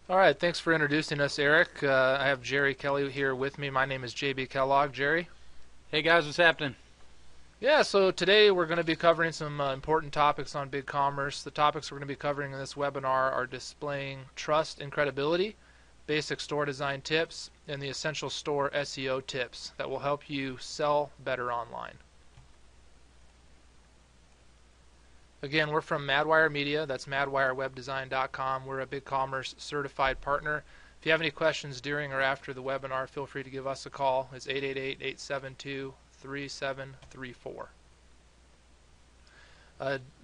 All right, thanks for introducing us, Eric. I have Jerry Kelly here with me. My name is JB Kellogg. Jerry? Hey guys, what's happening? Yeah, so today we're going to be covering some important topics on BigCommerce. The topics we're going to be covering in this webinar are displaying trust and credibility, basic store design tips, and the essential store SEO tips that will help you sell better online. Again, we're from Madwire Media. That's madwirewebdesign.com. We're a BigCommerce certified partner. If you have any questions during or after the webinar, feel free to give us a call. It's 888-872-3734.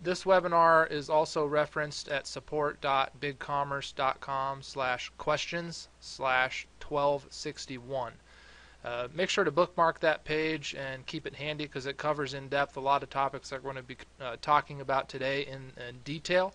This webinar is also referenced at support.bigcommerce.com/questions/1261. Make sure to bookmark that page and keep it handy because it covers in depth a lot of topics that we're going to be talking about today in detail,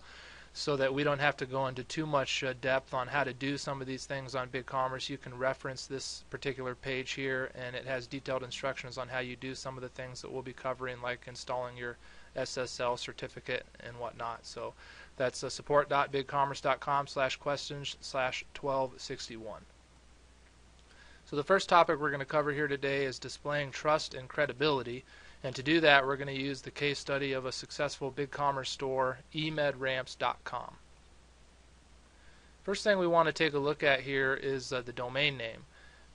so that we don't have to go into too much depth on how to do some of these things on BigCommerce. You can reference this particular page here, and it has detailed instructions on how you do some of the things that we'll be covering, like installing your SSL certificate and whatnot. So that's support.bigcommerce.com/questions/1261. So the first topic we're going to cover here today is displaying trust and credibility. And to do that, we're going to use the case study of a successful BigCommerce store, emedramps.com. First thing we want to take a look at here is the domain name.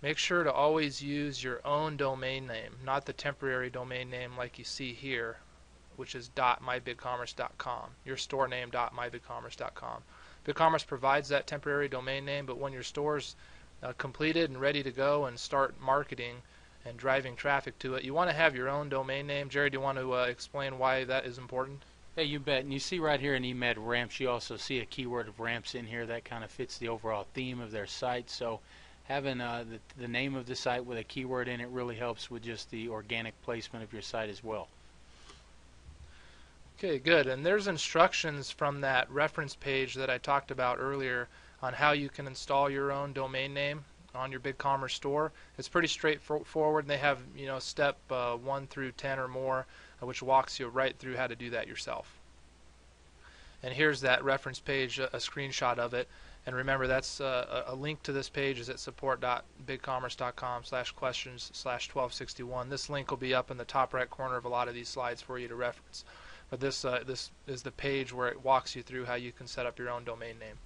Make sure to always use your own domain name, not the temporary domain name like you see here, which is .mybigcommerce.com, your store name .mybigcommerce.com. BigCommerce provides that temporary domain name, but when your store's completed and ready to go and start marketing and driving traffic to it, you want to have your own domain name. Jerry, do you want to explain why that is important? Hey, you bet. And you see right here in eMed Ramps, you also see a keyword of ramps in here that kind of fits the overall theme of their site. So having the name of the site with a keyword in it really helps with just the organic placement of your site as well. Okay, good. And there's instructions from that reference page that I talked about earlier on how you can install your own domain name on your BigCommerce store. It's pretty straightforward, and they have step 1 through 10 or more, which walks you right through how to do that yourself. And here's that reference page, a screenshot of it. And remember, that's a link to this page is at support.bigcommerce.com/questions/1261. This link will be up in the top right corner of a lot of these slides for you to reference. But this is the page where it walks you through how you can set up your own domain name.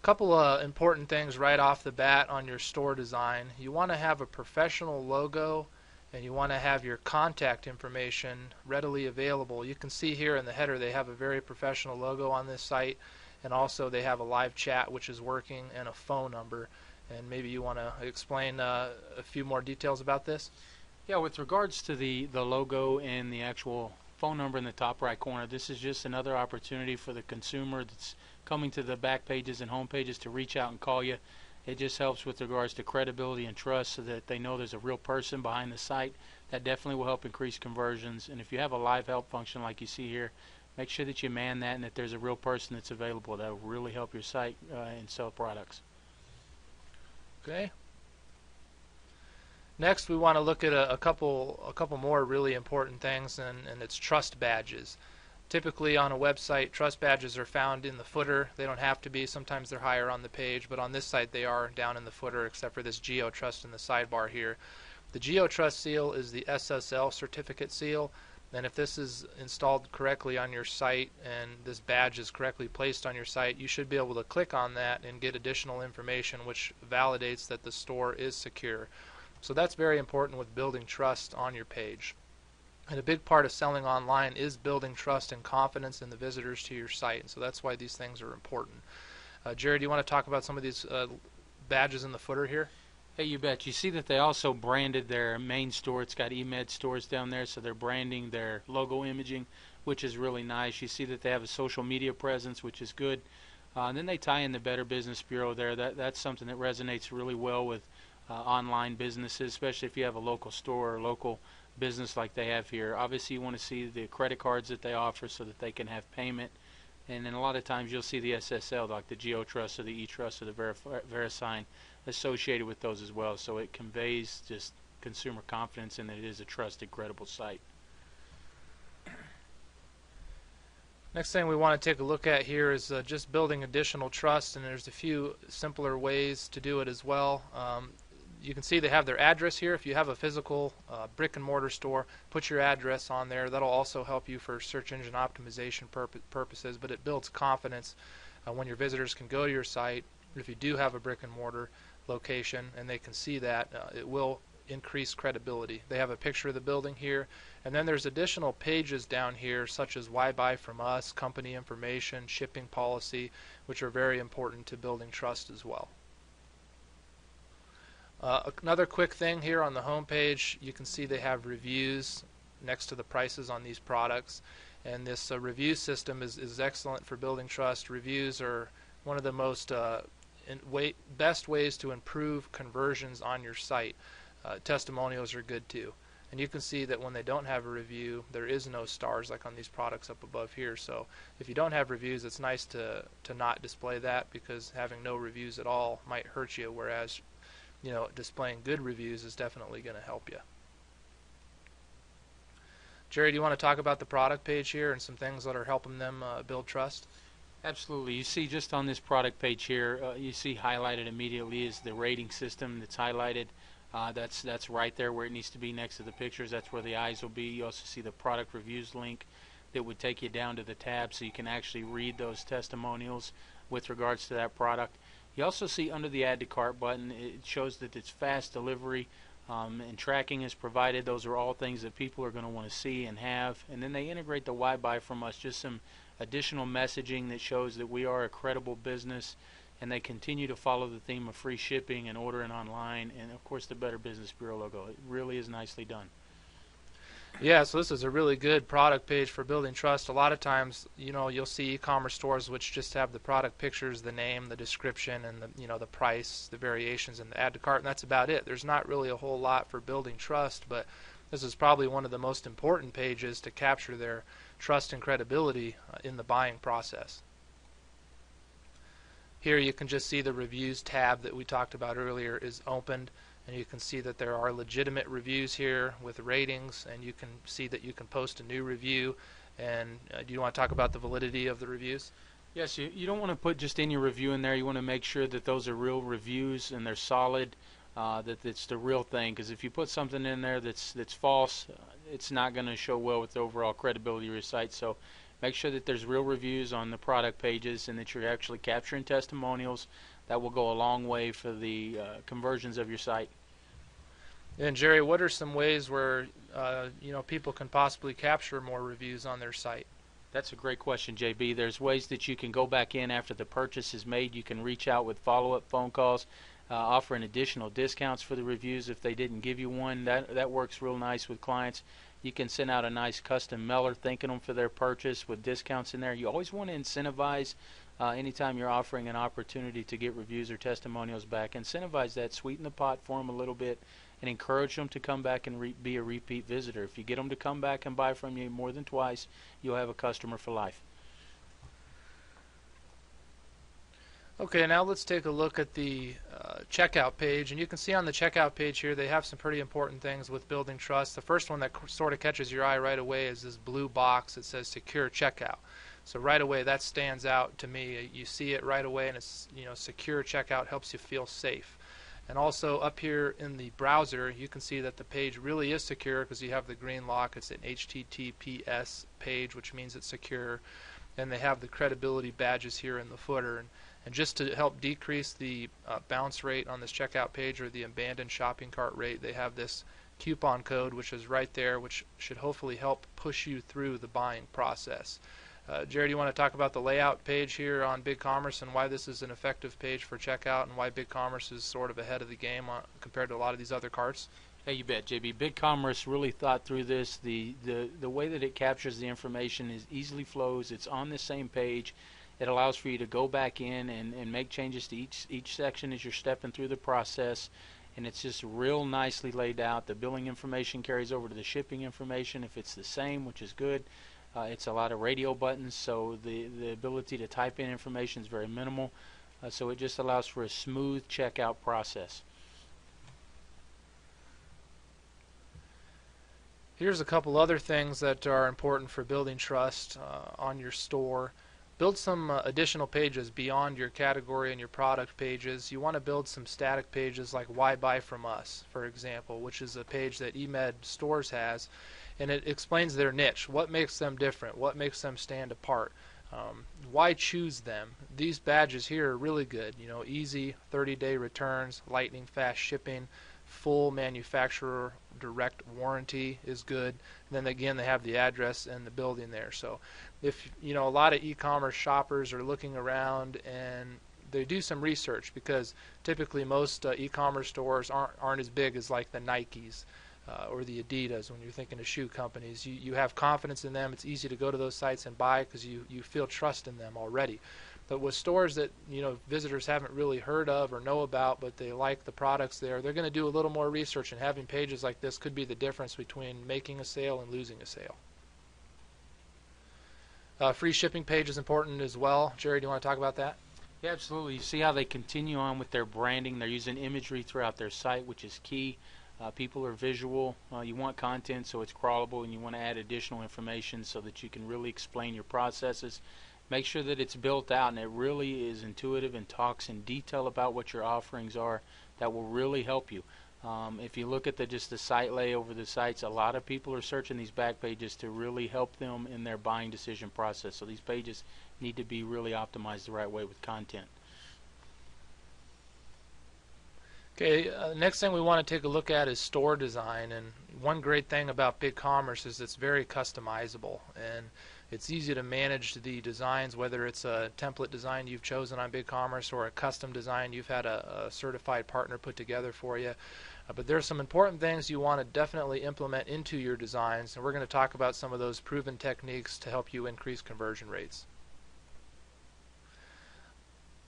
Couple of important things right off the bat on your store design. You want to have a professional logo, and you want to have your contact information readily available. You can see here in the header they have a very professional logo on this site, and also they have a live chat which is working and a phone number. And maybe you want to explain a few more details about this? Yeah, with regards to the logo and the actual phone number in the top right corner, this is just another opportunity for the consumer that's coming to the back pages and home pages to reach out and call you. It just helps with regards to credibility and trust, so that they know there's a real person behind the site. That definitely will help increase conversions. And if you have a live help function like you see here, make sure that you man that and that there's a real person that's available. That will really help your site and sell products. Okay. Next, we want to look at a couple more really important things, and it's trust badges. Typically on a website, trust badges are found in the footer. They don't have to be. Sometimes they're higher on the page, but on this site they are down in the footer, except for this GeoTrust in the sidebar here. The GeoTrust seal is the SSL certificate seal, and if this is installed correctly on your site and this badge is correctly placed on your site, you should be able to click on that and get additional information which validates that the store is secure. So that's very important with building trust on your page. And a big part of selling online is building trust and confidence in the visitors to your site. And so that's why these things are important. Jerry, do you want to talk about some of these badges in the footer here? Hey, you bet. You see that they also branded their main store. It's got eMed stores down there, so they're branding their logo imaging, which is really nice. You see that they have a social media presence, which is good. And then they tie in the Better Business Bureau there. That's something that resonates really well with online businesses, especially if you have a local store or local business like they have here. Obviously, you want to see the credit cards that they offer so that they can have payment. And then a lot of times you'll see the SSL, like the GeoTrust or the eTrust or the VeriSign associated with those as well. So it conveys just consumer confidence in that it is a trusted, credible site. Next thing we want to take a look at here is just building additional trust, and there's a few simpler ways to do it as well. You can see they have their address here. If you have a physical brick and mortar store, put your address on there. That'll also help you for search engine optimization purposes, but it builds confidence when your visitors can go to your site. If you do have a brick and mortar location and they can see that, it will increase credibility. They have a picture of the building here, and then there's additional pages down here such as why buy from us, company information, shipping policy, which are very important to building trust as well. Another quick thing here on the home page, you can see they have reviews next to the prices on these products, and this review system is excellent for building trust. Reviews are one of the most best ways to improve conversions on your site. Testimonials are good too, and you can see that when they don't have a review, there is no stars like on these products up above here. So if you don't have reviews, it's nice to not display that, because having no reviews at all might hurt you, whereas displaying good reviews is definitely going to help you. Jerry, do you want to talk about the product page here and some things that are helping them build trust? Absolutely. You see just on this product page here, you see highlighted immediately is the rating system that's highlighted. That's right there where it needs to be next to the pictures. That's where the eyes will be. You also see the product reviews link that would take you down to the tab so you can actually read those testimonials with regards to that product. You also see under the add to cart button, it shows that it's fast delivery, and tracking is provided. Those are all things that people are going to want to see and have. And then they integrate the why buy from us, just some additional messaging that shows that we are a credible business, and they continue to follow the theme of free shipping and ordering online, and of course the Better Business Bureau logo. It really is nicely done. Yeah, so this is a really good product page for building trust. A lot of times, you'll see e-commerce stores which just have the product pictures, the name, the description, and the price, the variations, and the add to cart, and that's about it. There's not really a whole lot for building trust, but this is probably one of the most important pages to capture their trust and credibility in the buying process. Here you can just see the reviews tab that we talked about earlier is opened, and you can see that there are legitimate reviews here with ratings, and you can see that you can post a new review. And do you want to talk about the validity of the reviews? Yes, you don't want to put just any review in there. You want to make sure that those are real reviews and they're solid, that it's the real thing, because if you put something in there that's false, it's not going to show well with the overall credibility of your site. So make sure that there's real reviews on the product pages and that you're actually capturing testimonials. That will go a long way for the conversions of your site. And Jerry, what are some ways where people can possibly capture more reviews on their site? That's a great question, JB. There's ways that you can go back in after the purchase is made. You can reach out with follow-up phone calls, offering additional discounts for the reviews if they didn't give you one. That works real nice with clients. You can send out a nice custom mailer thanking them for their purchase with discounts in there. You always want to incentivize anytime you're offering an opportunity to get reviews or testimonials back. Incentivize that, sweeten the pot for them a little bit, and encourage them to come back and be a repeat visitor. If you get them to come back and buy from you more than twice, you'll have a customer for life. Okay, now let's take a look at the checkout page, and you can see on the checkout page here they have some pretty important things with building trust. The first one that sort of catches your eye right away is this blue box that says secure checkout. So right away that stands out to me. You see it right away, and it's secure checkout helps you feel safe. And also up here in the browser you can see that the page really is secure because you have the green lock. It's an HTTPS page, which means it's secure, and they have the credibility badges here in the footer. And just to help decrease the bounce rate on this checkout page, or the abandoned shopping cart rate, they have this coupon code which is right there, which should hopefully help push you through the buying process. Jared, do you want to talk about the layout page here on BigCommerce and why this is an effective page for checkout, and why BigCommerce is sort of ahead of the game compared to a lot of these other carts? Hey, you bet, JB. BigCommerce really thought through this. The way that it captures the information is easily flows. It's on the same page. It allows for you to go back in and make changes to each section as you're stepping through the process, and it's just real nicely laid out. The billing information carries over to the shipping information if it's the same, which is good. It's a lot of radio buttons, so the ability to type in information is very minimal, so it just allows for a smooth checkout process. Here's a couple other things that are important for building trust on your store. Build some additional pages beyond your category and your product pages. You want to build some static pages like Why Buy From Us, for example, which is a page that eMed Stores has, and it explains their niche, what makes them different, what makes them stand apart. Why choose them? These badges here are really good. You know, easy 30-day returns, lightning fast shipping, full manufacturer direct warranty is good. And then again, they have the address and the building there. So if you know, a lot of e-commerce shoppers are looking around and they do some research, because typically most e-commerce stores aren't as big as like the Nikes or the Adidas. When you're thinking of shoe companies, you have confidence in them. It's easy to go to those sites and buy because you feel trust in them already. But with stores that, you know, visitors haven't really heard of or know about, but they like the products there, they're going to do a little more research, and having pages like this could be the difference between making a sale and losing a sale. Free shipping page is important as well. Jerry, do you want to talk about that? Yeah, absolutely. You see how they continue on with their branding. They're using imagery throughout their site, which is key. People are visual. You want content so it's crawlable, and you want to add additional information so that you can really explain your processes. Make sure that it's built out and it really is intuitive and talks in detail about what your offerings are. That will really help you. If you look at just the site lay over the sites, a lot of people are searching these back pages to really help them in their buying decision process. So these pages need to be really optimized the right way with content. Okay, next thing we want to take a look at is store design. And one great thing about BigCommerce is it's very customizable, and it's easy to manage the designs, whether it's a template design you've chosen on BigCommerce or a custom design you've had a certified partner put together for you. But there's some important things you want to definitely implement into your designs, and we're going to talk about some of those proven techniques to help you increase conversion rates.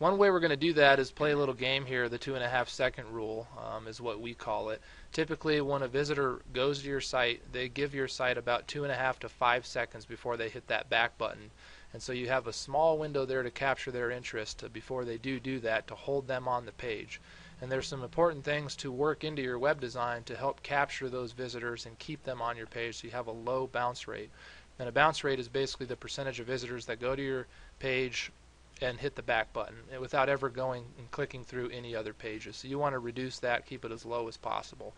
One way we're going to do that is play a little game here. The 2.5 second rule is what we call it. Typically, when a visitor goes to your site, they give your site about 2.5 to 5 seconds before they hit that back button. And so you have a small window there to capture their interest before they do that, to hold them on the page. And there's some important things to work into your web design to help capture those visitors and keep them on your page so you have a low bounce rate. And a bounce rate is basically the percentage of visitors that go to your page and hit the back button without ever going and clicking through any other pages. So you want to reduce that, keep it as low as possible.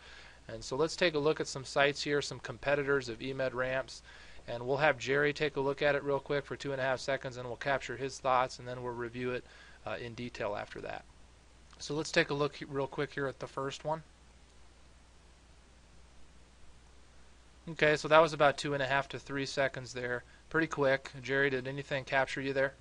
And so let's take a look at some sites here, some competitors of eMed ramps, and we'll have Jerry take a look at it real quick for 2.5 seconds, and we'll capture his thoughts, and then we'll review it in detail after that. So let's take a look real quick here at the first one. Okay, so that was about 2.5 to 3 seconds there. Pretty quick. Jerry, did anything capture you there?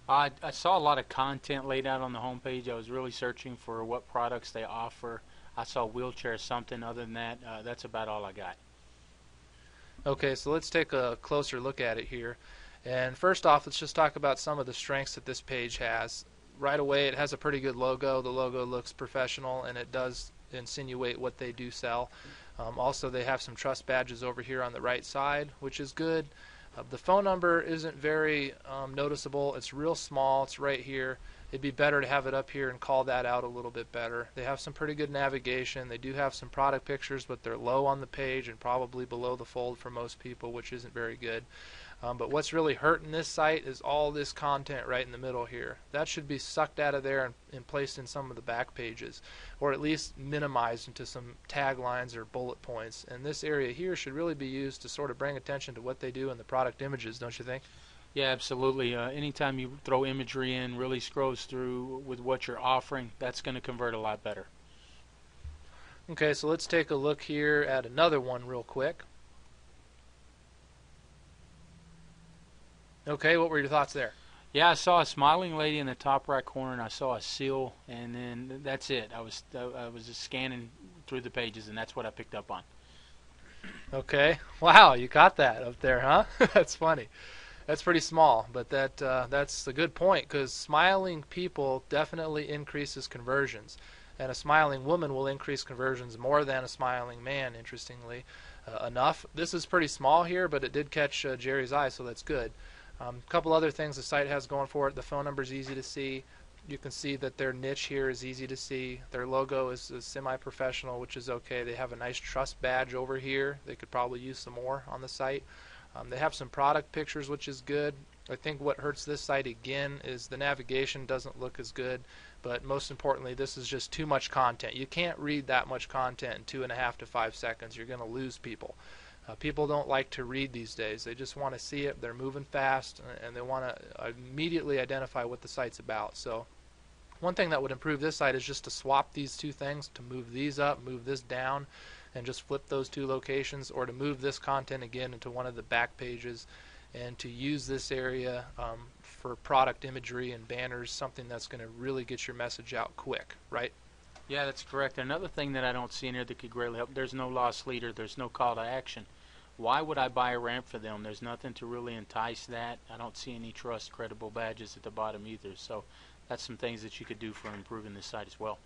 I saw a lot of content laid out on the homepage. I was really searching for what products they offer. I saw wheelchairs, something. Other than that, that's about all I got. Okay, so let's take a closer look at it here. And first off, let's just talk about some of the strengths that this page has. Right away, it has a pretty good logo. The logo looks professional, and it does insinuate what they do sell. Also, they have some trust badges over here on the right side, which is good. The phone number isn't very noticeable. It's real small. It's right here. It'd be better to have it up here and call that out a little bit better. They have some pretty good navigation. They do have some product pictures, but they're low on the page and probably below the fold for most people, which isn't very good. But what's really hurting this site is all this content right in the middle here. That should be sucked out of there and placed in some of the back pages, or at least minimized into some taglines or bullet points. And this area here should really be used to sort of bring attention to what they do in the product images, don't you think? Yeah, absolutely. Anytime you throw imagery in, really scrolls through with what you're offering, that's going to convert a lot better. Okay, so let's take a look here at another one real quick. Okay, what were your thoughts there? Yeah, I saw a smiling lady in the top right corner, and I saw a seal, and then that's it. I was just scanning through the pages, and that's what I picked up on. Okay, wow, you got that up there, huh? That's funny. That's pretty small, but that's a good point, because smiling people definitely increases conversions, and a smiling woman will increase conversions more than a smiling man, interestingly enough. This is pretty small here, but it did catch Jerry's eye, so that's good. A couple other things the site has going for it. The phone number is easy to see. You can see that their niche here is easy to see. Their logo is semi-professional, which is okay. They have a nice trust badge over here. They could probably use some more on the site. They have some product pictures, which is good. I think what hurts this site again is the navigation doesn't look as good, but most importantly, this is just too much content. You can't read that much content in 2.5 to 5 seconds. You're going to lose people. People don't like to read these days. They just want to see it. They're moving fast, and they want to immediately identify what the site's about. So one thing that would improve this site is just to swap these two things, to move these up, move this down, and just flip those two locations, or to move this content again into one of the back pages, and to use this area for product imagery and banners, something that's going to really get your message out quick, right? Yeah, that's correct. Another thing that I don't see in here that could greatly help, there's no loss leader, there's no call to action. Why would I buy a ramp for them? There's nothing to really entice that. I don't see any trust credible badges at the bottom either. So that's some things that you could do for improving this site as well.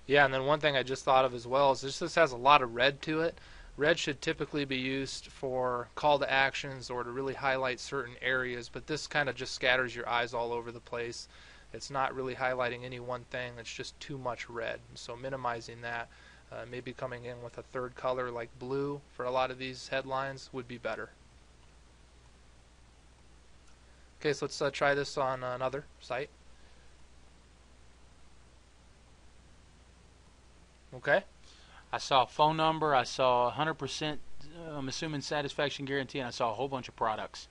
Yeah, and then one thing I just thought of as well is this has a lot of red to it. Red should typically be used for call to actions or to really highlight certain areas, but this kind of just scatters your eyes all over the place. It's not really highlighting any one thing. It's just too much red. So minimizing that, maybe coming in with a third color like blue for a lot of these headlines would be better. Okay, so let's try this on another site. Okay. I saw a phone number, I saw 100%, I'm assuming satisfaction guarantee, and I saw a whole bunch of products.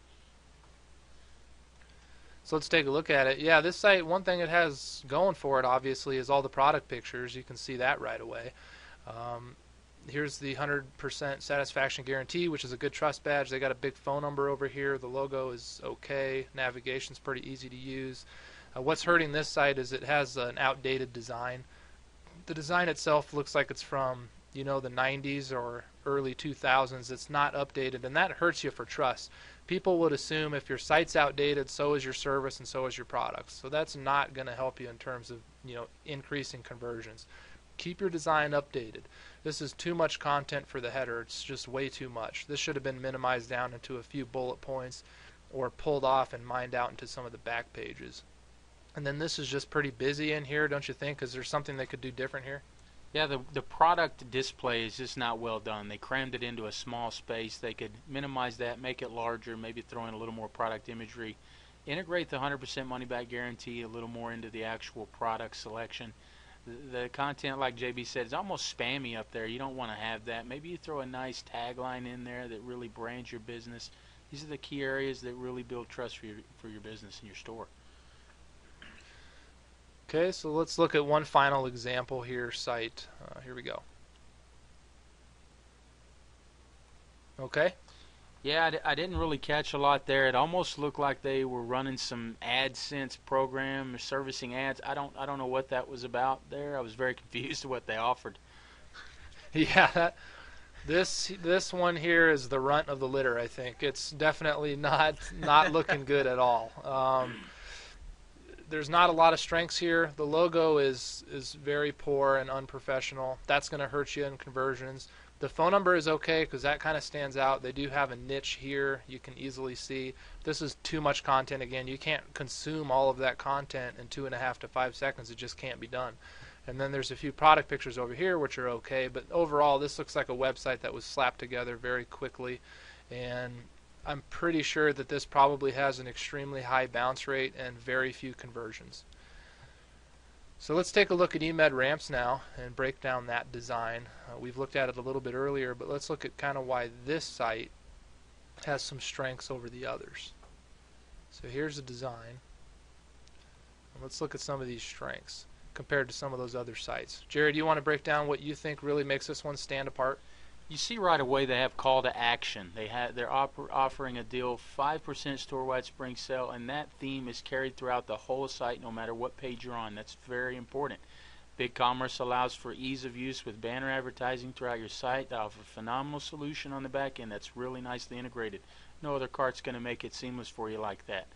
So let's take a look at it. Yeah, this site, one thing it has going for it obviously is all the product pictures. You can see that right away. Here's the 100% satisfaction guarantee, which is a good trust badge. They got a big phone number over here. The logo is okay. Navigation's pretty easy to use. What's hurting this site is it has an outdated design. The design itself looks like it's from, the 90s or early 2000s. It's not updated, and that hurts you for trust. People would assume if your site's outdated, so is your service and so is your products. So that's not going to help you in terms of increasing conversions. Keep your design updated. This is too much content for the header. It's just way too much. This should have been minimized down into a few bullet points or pulled off and mined out into some of the back pages. And then this is just pretty busy in here, don't you think? Is there something they could do different here? Yeah, the product display is just not well done. They crammed it into a small space. They could minimize that, make it larger, maybe throw in a little more product imagery, integrate the 100% money back guarantee a little more into the actual product selection. The content, like JB said, is almost spammy up there. You don't want to have that. Maybe you throw a nice tagline in there that really brands your business. These are the key areas that really build trust for your business and your store. Okay, so let's look at one final example here, site. Here we go. Okay. Yeah, I didn't really catch a lot there. It almost looked like they were running some AdSense program or servicing ads. I don't know what that was about there. I was very confused to what they offered. Yeah, this one here is the runt of the litter, I think. It's definitely not looking good at all. There's not a lot of strengths here. The logo is very poor and unprofessional. That's going to hurt you in conversions. The phone number is okay because that kind of stands out. They do have a niche here you can easily see. This is too much content again. You can't consume all of that content in 2.5 to 5 seconds. It just can't be done. And then there's a few product pictures over here which are okay, but overall this looks like a website that was slapped together very quickly, and I'm pretty sure that this probably has an extremely high bounce rate and very few conversions. So let's take a look at eMed ramps now and break down that design. We've looked at it a little bit earlier, but let's look at kind of why this site has some strengths over the others. So here's the design. And let's look at some of these strengths compared to some of those other sites. Jerry, do you want to break down what you think really makes this one stand apart? You see right away they have call to action. They're offering a deal, 5% store-wide spring sale, and that theme is carried throughout the whole site no matter what page you're on. That's very important. BigCommerce allows for ease of use with banner advertising throughout your site. They offer a phenomenal solution on the back end that's really nicely integrated. No other cart's going to make it seamless for you like that.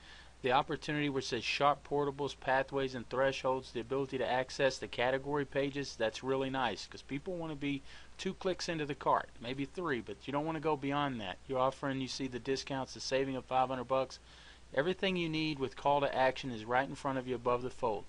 The opportunity where it says shop portables, pathways, and thresholds, the ability to access the category pages, that's really nice because people want to be 2 clicks into the cart, maybe 3, but you don't want to go beyond that. You're offering, you see the discounts, the saving of $500. Everything you need with call to action is right in front of you above the fold.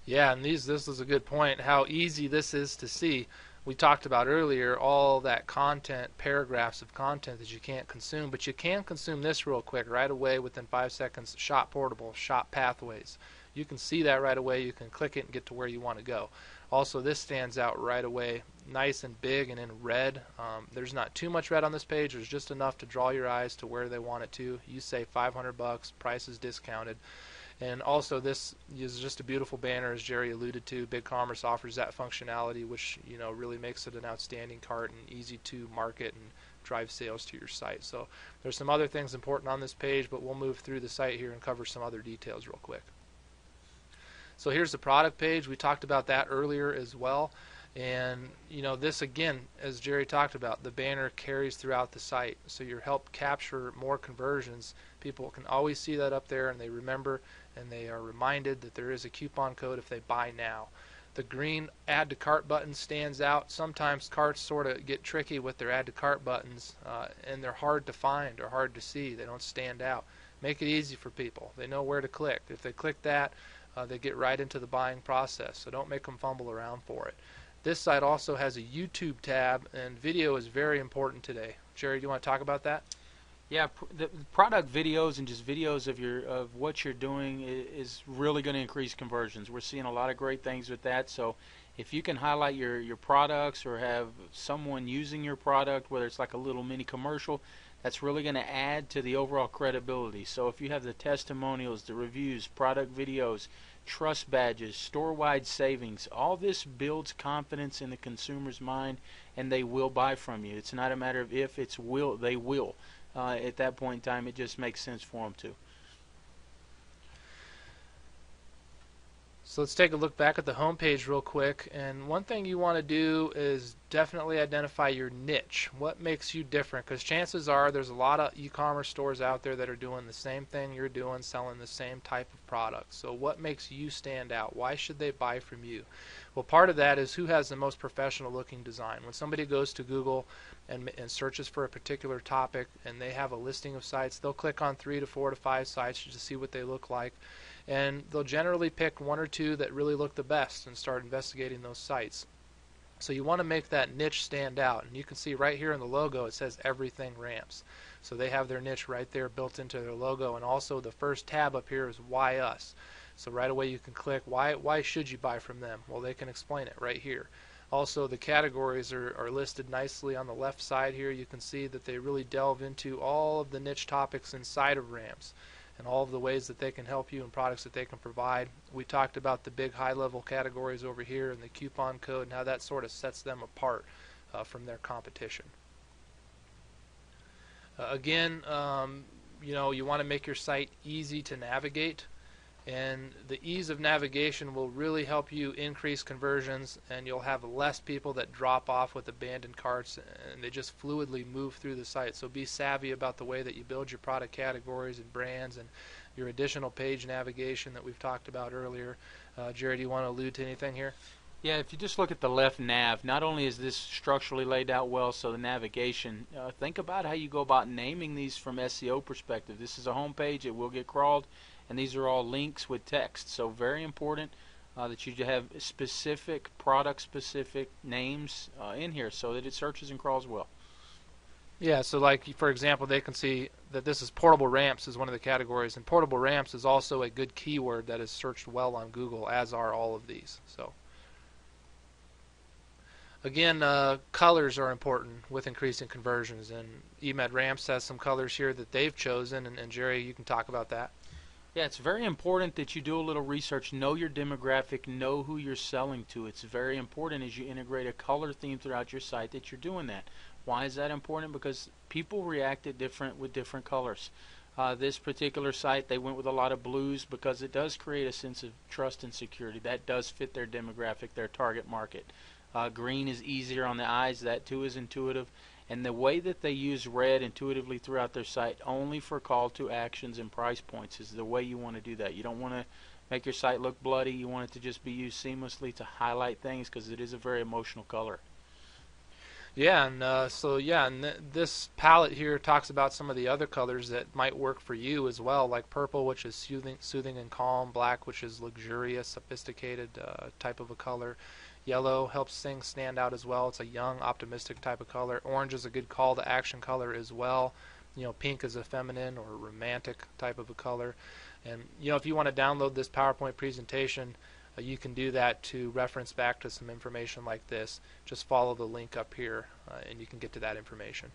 Yeah, and this is a good point. How easy this is to see. We talked about earlier all that content, paragraphs of content that you can't consume, but you can consume this real quick right away within 5 seconds. Shop portable, shop pathways. You can see that right away. You can click it and get to where you want to go. Also, this stands out right away, nice and big and in red. There's not too much red on this page. There's just enough to draw your eyes to where they want it to. You say 500 bucks, price is discounted. And also, this is just a beautiful banner, as Jerry alluded to. BigCommerce offers that functionality, which really makes it an outstanding cart and easy to market and drive sales to your site. So there's some other things important on this page, but we'll move through the site here and cover some other details real quick. So here's the product page. We talked about that earlier as well. And this again, as Jerry talked about, the banner carries throughout the site. So you help capture more conversions. People can always see that up there, and they remember and they are reminded that there is a coupon code if they buy now. The green add to cart button stands out. Sometimes carts sort of get tricky with their add to cart buttons, and they're hard to find or hard to see. They don't stand out. Make it easy for people. They know where to click. If they click that, they get right into the buying process. So don't make them fumble around for it. This site also has a YouTube tab, and video is very important today. Jerry, do you want to talk about that? Yeah, the product videos and just videos of what you're doing is really going to increase conversions. We're seeing a lot of great things with that. So if you can highlight your products or have someone using your product, whether it's like a little mini commercial, that's really going to add to the overall credibility. So if you have the testimonials, the reviews, product videos, trust badges, store-wide savings, all this builds confidence in the consumer's mind, and they will buy from you. It's not a matter of if, it's will. They will. At that point in time, it just makes sense for them to. So let's take a look back at the home page real quick. And one thing you want to do is definitely identify your niche. What makes you different? Because chances are there's a lot of e-commerce stores out there that are doing the same thing you're doing, selling the same type of product. So what makes you stand out? Why should they buy from you? Well, part of that is who has the most professional looking design. When somebody goes to Google and searches for a particular topic and they have a listing of sites, they'll click on 3 to 4 to 5 sites to see what they look like. And they'll generally pick 1 or 2 that really look the best and start investigating those sites. So you want to make that niche stand out. And you can see right here in the logo it says everything ramps. So they have their niche right there built into their logo. And also the first tab up here is Why Us. So right away you can click why should you buy from them? Well, they can explain it right here. Also, the categories are listed nicely on the left side here. You can see that they really delve into all of the niche topics inside of ramps and all of the ways that they can help you and products that they can provide. We talked about the big high-level categories over here and the coupon code and how that sort of sets them apart from their competition. Again, you want to make your site easy to navigate, and the ease of navigation will really help you increase conversions, and you'll have less people that drop off with abandoned carts and they just fluidly move through the site. So be savvy about the way that you build your product categories and brands and your additional page navigation that we've talked about earlier. Jerry, do you want to allude to anything here? Yeah, if you just look at the left nav, not only is this structurally laid out well, so the navigation, think about how you go about naming these from SEO perspective. This is a home page, it will get crawled, and these are all links with text. So very important that you have specific, product-specific names in here so that it searches and crawls well. Yeah, so like for example, they can see that this is portable ramps is one of the categories, and portable ramps is also a good keyword that is searched well on Google, as are all of these. So again, colors are important with increasing conversions, and eMed Ramps has some colors here that they've chosen, and Jerry, you can talk about that. Yeah, it's very important that you do a little research, know your demographic, know who you're selling to. It's very important as you integrate a color theme throughout your site that you're doing that. Why is that important? Because people react with different colors. This particular site, they went with a lot of blues because it does create a sense of trust and security. That does fit their demographic, their target market. Green is easier on the eyes. That too is intuitive. And the way that they use red intuitively throughout their site only for call to actions and price points is the way you want to do that. You don't want to make your site look bloody. You want it to just be used seamlessly to highlight things because it is a very emotional color. Yeah, and this palette here talks about some of the other colors that might work for you as well, like purple, which is soothing and calm; black, which is luxurious, sophisticated type of a color; yellow helps things stand out as well. It's a young, optimistic type of color. Orange is a good call to action color as well. Pink is a feminine or romantic type of a color. And if you want to download this PowerPoint presentation, you can do that to reference back to some information like this. Just follow the link up here and you can get to that information.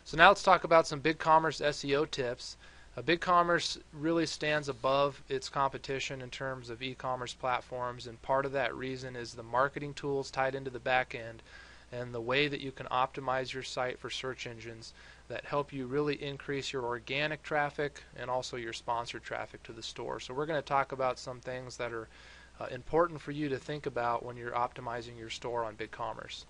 So now let's talk about some BigCommerce SEO tips. BigCommerce really stands above its competition in terms of e-commerce platforms, and part of that reason is the marketing tools tied into the back end and the way that you can optimize your site for search engines that help you really increase your organic traffic and also your sponsored traffic to the store. So we're going to talk about some things that are important for you to think about when you're optimizing your store on BigCommerce.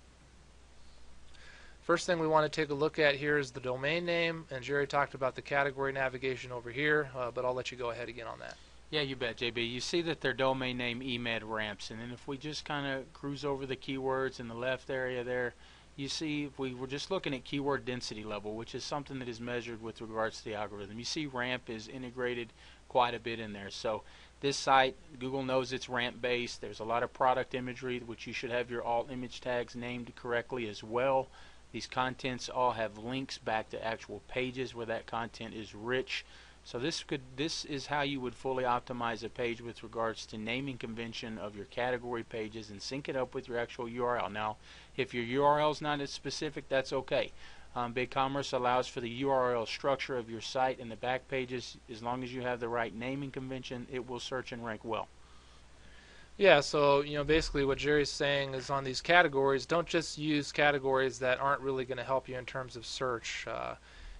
First thing we want to take a look at here is the domain name, and Jerry talked about the category navigation over here, but I'll let you go ahead again on that. Yeah, you bet, JB. You see that their domain name emed ramps, and then if we just kind of cruise over the keywords in the left area there, you see if we were just looking at keyword density level, which is something that is measured with regards to the algorithm, you see ramp is integrated quite a bit in there. So this site, Google knows it's ramp based. There's a lot of product imagery, which you should have your alt image tags named correctly as well. These contents all have links back to actual pages where that content is rich. So this is how you would fully optimize a page with regards to naming convention of your category pages and sync it up with your actual URL. Now, if your URL is not as specific, that's okay. BigCommerce allows for the URL structure of your site and the back pages. As long as you have the right naming convention, it will search and rank well. Yeah, so basically what Jerry's saying is on these categories, don't just use categories that aren't really going to help you in terms of search.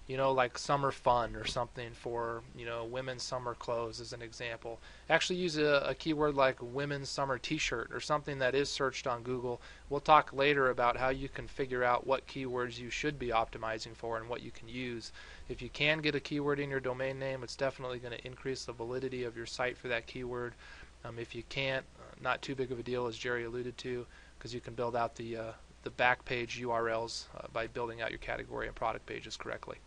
Like summer fun or something for women's summer clothes as an example. Actually use a keyword like women's summer t-shirt or something that is searched on Google. We'll talk later about how you can figure out what keywords you should be optimizing for and what you can use. If you can get a keyword in your domain name, it's definitely going to increase the validity of your site for that keyword. If you can't, not too big of a deal, as Jerry alluded to, because you can build out the back page URLs by building out your category and product pages correctly.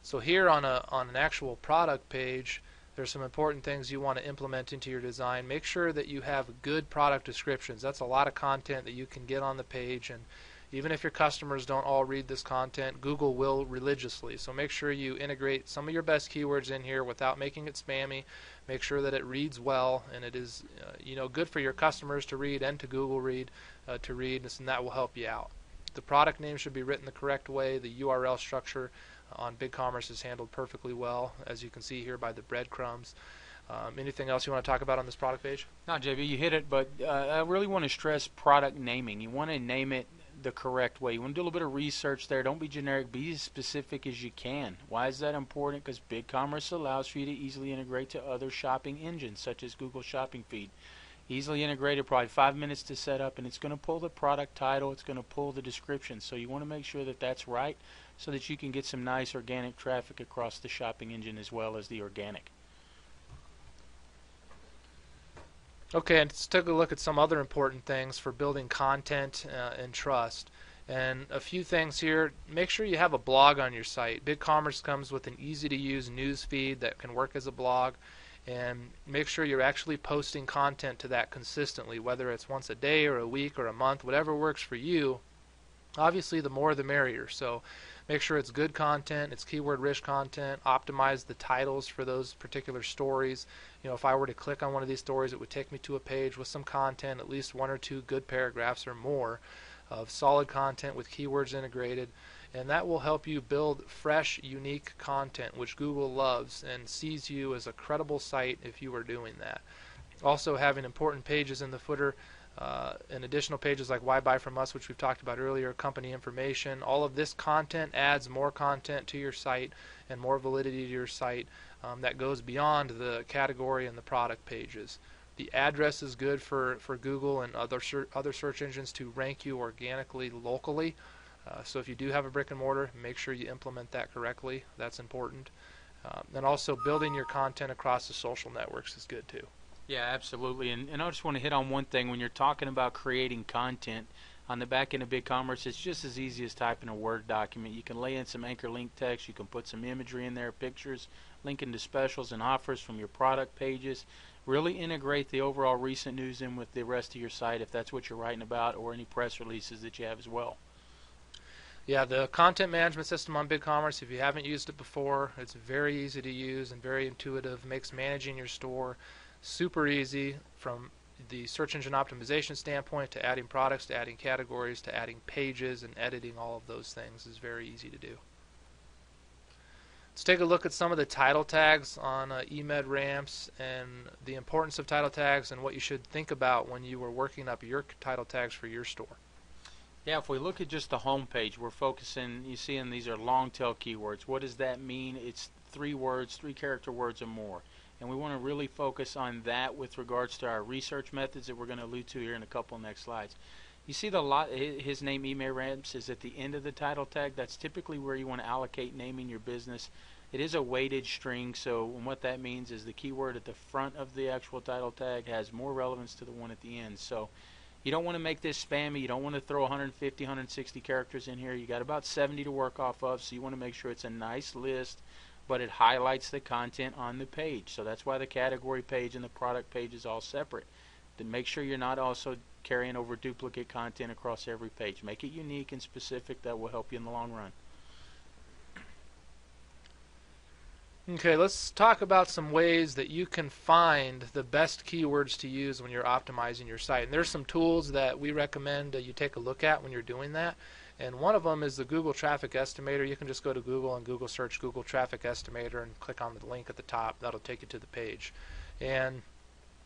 So here on an actual product page, there's some important things you want to implement into your design. Make sure that you have good product descriptions. That's a lot of content that you can get on the page, and even if your customers don't all read this content, Google will religiously. So make sure you integrate some of your best keywords in here without making it spammy. Make sure that it reads well and it is good for your customers to read and to Google to read, and that will help you out. The product name should be written the correct way. The URL structure on BigCommerce is handled perfectly well, as you can see here by the breadcrumbs. Anything else you want to talk about on this product page? No, JB, you hit it, but I really want to stress product naming. You want to name it the correct way. You want to do a little bit of research there. Don't be generic. Be as specific as you can. Why is that important? Because BigCommerce allows for you to easily integrate to other shopping engines, such as Google Shopping Feed. Easily integrated, probably 5 minutes to set up, and it's going to pull the product title. It's going to pull the description. So you want to make sure that that's right so that you can get some nice organic traffic across the shopping engine as well as the organic. Okay, and let's take a look at some other important things for building content and trust. And a few things here. Make sure you have a blog on your site. BigCommerce comes with an easy-to-use news feed that can work as a blog. And make sure you're actually posting content to that consistently, whether it's once a day or a week or a month, whatever works for you. Obviously, the more the merrier. So make sure it's good content, it's keyword-rich content. Optimize the titles for those particular stories. If I were to click on one of these stories, it would take me to a page with some content, at least 1 or 2 good paragraphs or more of solid content with keywords integrated. And that will help you build fresh, unique content, which Google loves and sees you as a credible site if you are doing that. Also, having important pages in the footer and additional pages like Why Buy From Us, which we've talked about earlier, company information. All of this content adds more content to your site and more validity to your site that goes beyond the category and the product pages. The address is good for Google and other search engines to rank you organically locally. So if you do have a brick and mortar, make sure you implement that correctly. That's important. And also building your content across the social networks is good too. Yeah, absolutely. And I just want to hit on one thing. When you're talking about creating content on the back end of BigCommerce, it's just as easy as typing a Word document. You can lay in some anchor link text. You can put some imagery in there, pictures, linking to specials and offers from your product pages. Really integrate the overall recent news in with the rest of your site if that's what you're writing about, or any press releases that you have as well. Yeah, the content management system on BigCommerce, if you haven't used it before, it's very easy to use and very intuitive. Makes managing your store super easy from the search engine optimization standpoint, to adding products, to adding categories, to adding pages, and editing all of those things is very easy to do. Let's take a look at some of the title tags on eMed ramps and the importance of title tags and what you should think about when you are working up your title tags for your store. Yeah, if we look at just the home page, we're focusing, you see, and these are long tail keywords. What does that mean? It's 3 words, 3 character words or more. And we want to really focus on that with regards to our research methods that we're going to allude to here in a couple next slides. You see his name, email ramps, is at the end of the title tag. That's typically where you want to allocate naming your business. It is a weighted string, so what that means is the keyword at the front of the actual title tag has more relevance to the one at the end. So you don't want to make this spammy. You don't want to throw 150, 160 characters in here. You got about 70 to work off of, so you want to make sure it's a nice list, but it highlights the content on the page. So that's why the category page and the product page is all separate. To make sure you're not also carrying over duplicate content across every page. Make it unique and specific. That will help you in the long run. Okay, let's talk about some ways that you can find the best keywords to use when you're optimizing your site. And there's some tools that we recommend you take a look at when you're doing that. And one of them is the Google Traffic Estimator. You can just go to Google and Google search Google Traffic Estimator and click on the link at the top. That'll take you to the page. And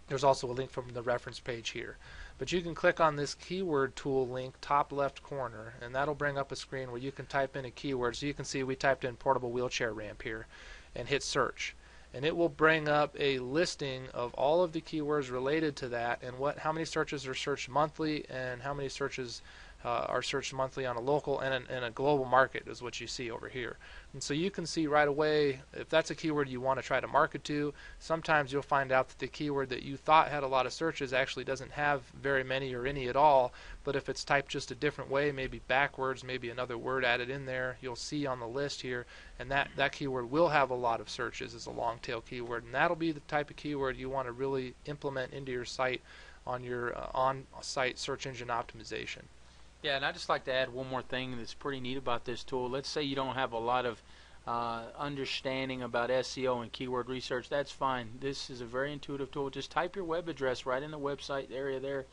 there's also a link from the reference page here. But you can click on this keyword tool link, top left corner, and that'll bring up a screen where you can type in a keyword. So you can see we typed in portable wheelchair ramp here and hit search. And it will bring up a listing of all of the keywords related to that and how many searches are searched monthly and how many searches are searched monthly on a local and a global market is what you see over here. And so you can see right away if that's a keyword you want to try to market to. Sometimes you'll find out that the keyword that you thought had a lot of searches actually doesn't have very many or any at all, but if it's typed just a different way, maybe backwards, maybe another word added in there, you'll see on the list here, and that keyword will have a lot of searches as a long tail keyword, and that'll be the type of keyword you want to really implement into your site on your on-site search engine optimization. Yeah, and I'd just like to add one more thing that's pretty neat about this tool. Let's say you don't have a lot of understanding about SEO and keyword research. That's fine. This is a very intuitive tool. Just type your web address right in the website area there,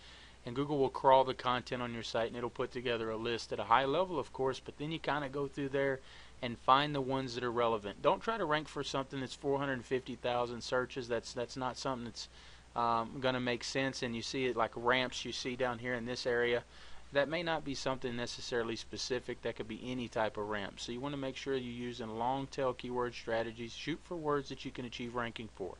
and Google will crawl the content on your site, and it'll put together a list at a high level, of course, but then you kind of go through there and find the ones that are relevant. Don't try to rank for something that's 450,000 searches. That's not something that's going to make sense, and you see it like ramps you see down here in this area. That may not be something necessarily specific. That could be any type of ramp. So you want to make sure you're using long tail keyword strategies. Shoot for words that you can achieve ranking for.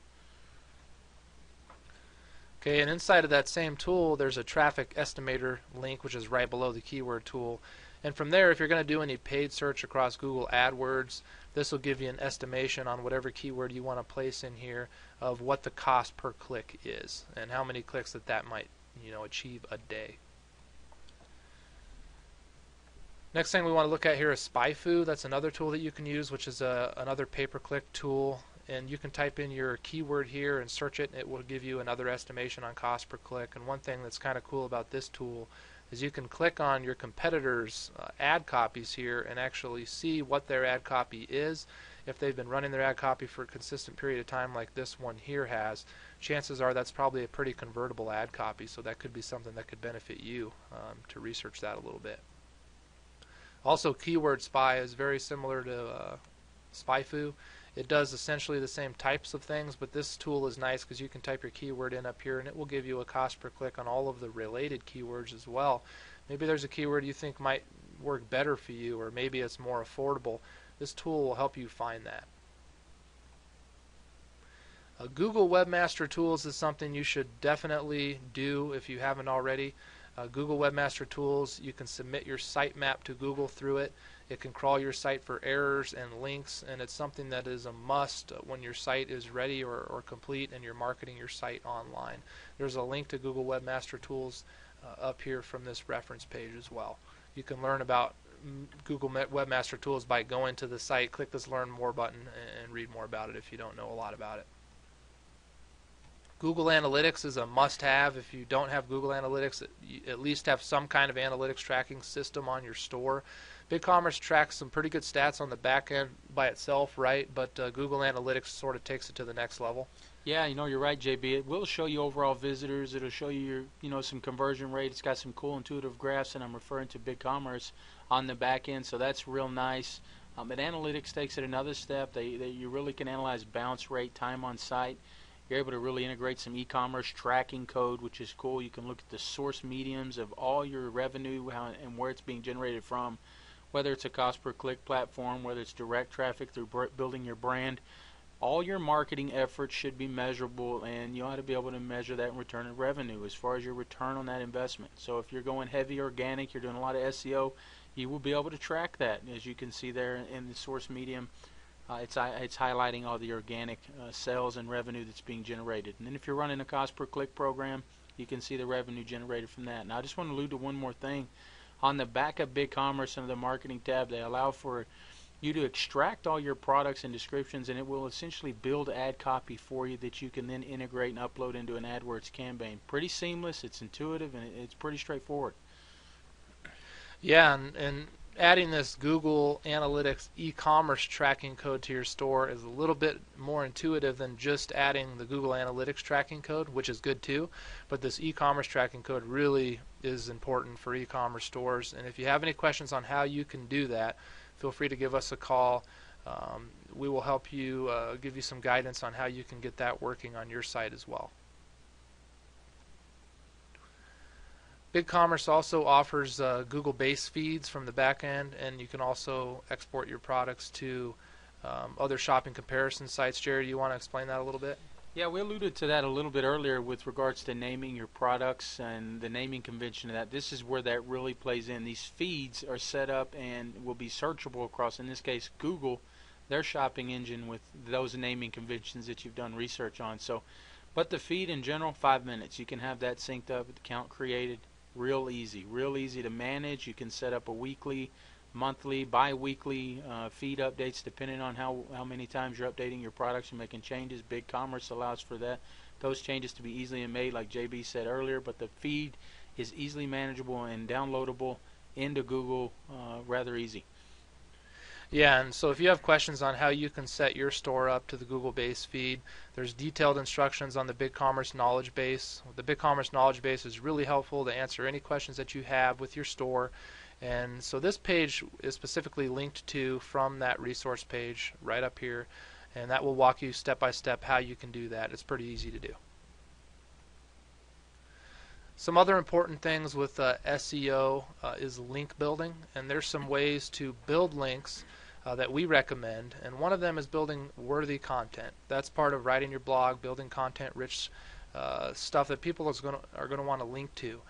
Okay, and inside of that same tool there's a traffic estimator link which is right below the keyword tool. And from there, if you're going to do any paid search across Google AdWords, this will give you an estimation on whatever keyword you want to place in here of what the cost per click is and how many clicks that might achieve a day. Next thing we want to look at here is SpyFu. That's another tool that you can use, which is another pay-per-click tool. And you can type in your keyword here and search it, and it will give you another estimation on cost per click. And one thing that's kind of cool about this tool is you can click on your competitors' ad copies here and actually see what their ad copy is. If they've been running their ad copy for a consistent period of time like this one here has, chances are that's probably a pretty convertible ad copy, so that could be something that could benefit you to research that a little bit. Also, Keyword Spy is very similar to SpyFu. It does essentially the same types of things, but this tool is nice because you can type your keyword in up here and it will give you a cost per click on all of the related keywords as well. Maybe there's a keyword you think might work better for you, or maybe it's more affordable. This tool will help you find that. Google Webmaster Tools is something you should definitely do if you haven't already. Google Webmaster Tools, you can submit your sitemap to Google through it. It can crawl your site for errors and links, and it's something that is a must when your site is ready or complete and you're marketing your site online. There's a link to Google Webmaster Tools up here from this reference page as well. You can learn about Google Webmaster Tools by going to the site, click this Learn More button, and read more about it if you don't know a lot about it. Google Analytics is a must-have. If you don't have Google Analytics, you at least have some kind of analytics tracking system on your store. BigCommerce tracks some pretty good stats on the back end by itself, right? But Google Analytics sort of takes it to the next level. Yeah, you're right, JB. It will show you overall visitors. It'll show you your, some conversion rate. It's got some cool intuitive graphs, and I'm referring to BigCommerce on the back end, so that's real nice. But analytics takes it another step. You really can analyze bounce rate, time on site. You're able to really integrate some e-commerce tracking code, which is cool. You can look at the source mediums of all your revenue and where it's being generated from, whether it's a cost per click platform, whether it's direct traffic through building your brand. All your marketing efforts should be measurable, and you ought to be able to measure that in return of revenue as far as your return on that investment. So if you're going heavy organic, you're doing a lot of SEO, you will be able to track that. As you can see there in the source medium, it's highlighting all the organic sales and revenue that's being generated. And then if you're running a cost per click program, you can see the revenue generated from that. Now I just want to allude to one more thing. On the back of BigCommerce under the marketing tab, they allow for you to extract all your products and descriptions, and it will essentially build ad copy for you that you can then integrate and upload into an AdWords campaign. Pretty seamless, it's intuitive, and it's pretty straightforward. Yeah, and adding this Google Analytics e-commerce tracking code to your store is a little bit more intuitive than just adding the Google Analytics tracking code, which is good too. But this e-commerce tracking code really is important for e-commerce stores. And if you have any questions on how you can do that, feel free to give us a call. We will help you, give you some guidance on how you can get that working on your site as well. BigCommerce also offers Google base feeds from the back end, and you can also export your products to other shopping comparison sites. Jerry, do you want to explain that a little bit? Yeah, we alluded to that a little bit earlier with regards to naming your products and the naming convention of that. This is where that really plays in. These feeds are set up and will be searchable across, in this case, Google, their shopping engine, with those naming conventions that you've done research on. But the feed in general, 5 minutes. You can have that synced up, account created. Real easy to manage. You can set up a weekly, monthly, bi-weekly feed updates depending on how many times you're updating your products and making changes. BigCommerce allows for those changes to be easily made, like JB said earlier, but the feed is easily manageable and downloadable into Google rather easy. Yeah, and so if you have questions on how you can set your store up to the Google base feed, there's detailed instructions on the BigCommerce knowledge base. The BigCommerce knowledge base is really helpful to answer any questions that you have with your store. And so this page is specifically linked to from that resource page right up here, and that will walk you step by step how you can do that. It's pretty easy to do. Some other important things with SEO is link building, and there's some ways to build links that we recommend, and one of them is building worthy content. That's part of writing your blog, building content-rich stuff that people are going to want to link to.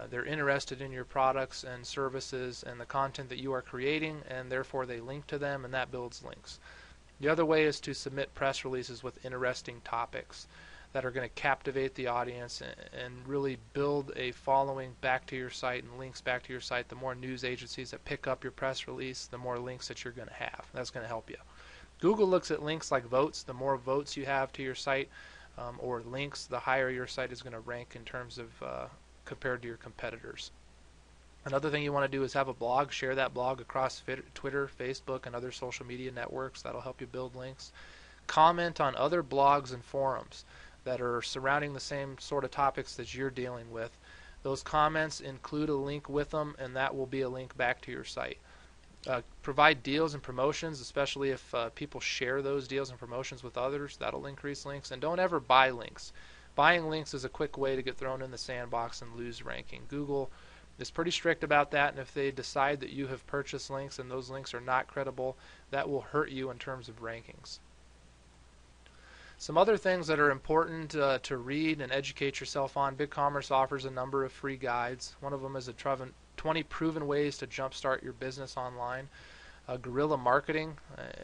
They're interested in your products and services and the content that you are creating, and therefore they link to them, and that builds links. The other way is to submit press releases with interesting topics that are going to captivate the audience and really build a following back to your site and links back to your site. The more news agencies that pick up your press release, the more links that you're going to have. That's going to help you. Google looks at links like votes. The more votes you have to your site or links, the higher your site is going to rank in terms of compared to your competitors. Another thing you want to do is have a blog. Share that blog across Twitter, Facebook, and other social media networks. That'll help you build links. Comment on other blogs and forums that are surrounding the same sort of topics that you're dealing with. Those comments include a link with them, and that will be a link back to your site. Provide deals and promotions, especially if people share those deals and promotions with others. That'll increase links. And don't ever buy links. Buying links is a quick way to get thrown in the sandbox and lose ranking. Google is pretty strict about that, and if they decide that you have purchased links and those links are not credible, that will hurt you in terms of rankings. Some other things that are important to read and educate yourself on. BigCommerce offers a number of free guides. One of them is 20 proven ways to jumpstart your business online. guerrilla marketing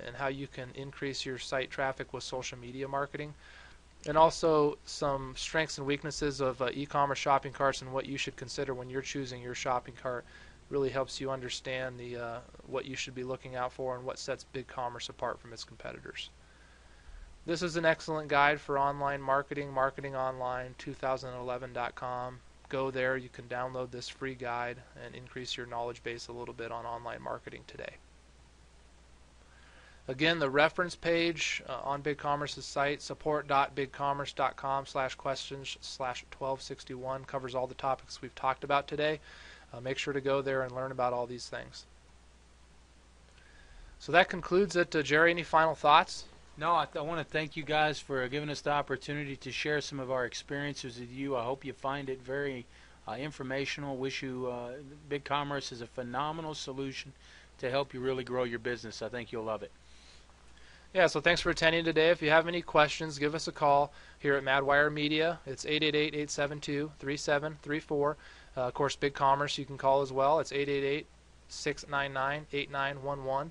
and how you can increase your site traffic with social media marketing, and also some strengths and weaknesses of e-commerce shopping carts and what you should consider when you're choosing your shopping cart. Really helps you understand what you should be looking out for and what sets BigCommerce apart from its competitors. This is an excellent guide for online marketing, marketingonline2011.com. Go there, you can download this free guide and increase your knowledge base a little bit on online marketing today. Again, the reference page on BigCommerce's site, support.bigcommerce.com/questions/1261, covers all the topics we've talked about today. Make sure to go there and learn about all these things. So that concludes it. Jerry, any final thoughts? No, I want to thank you guys for giving us the opportunity to share some of our experiences with you. I hope you find it very informational. Wish you BigCommerce is a phenomenal solution to help you really grow your business. I think you'll love it. Yeah, so thanks for attending today. If you have any questions, give us a call here at Madwire Media. It's 888-872-3734. Of course, BigCommerce you can call as well. It's 888-699-8911.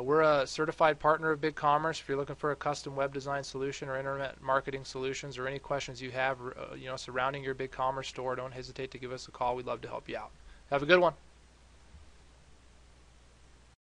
We're a certified partner of BigCommerce. If you're looking for a custom web design solution or internet marketing solutions or any questions you have surrounding your BigCommerce store, don't hesitate to give us a call. We'd love to help you out. Have a good one.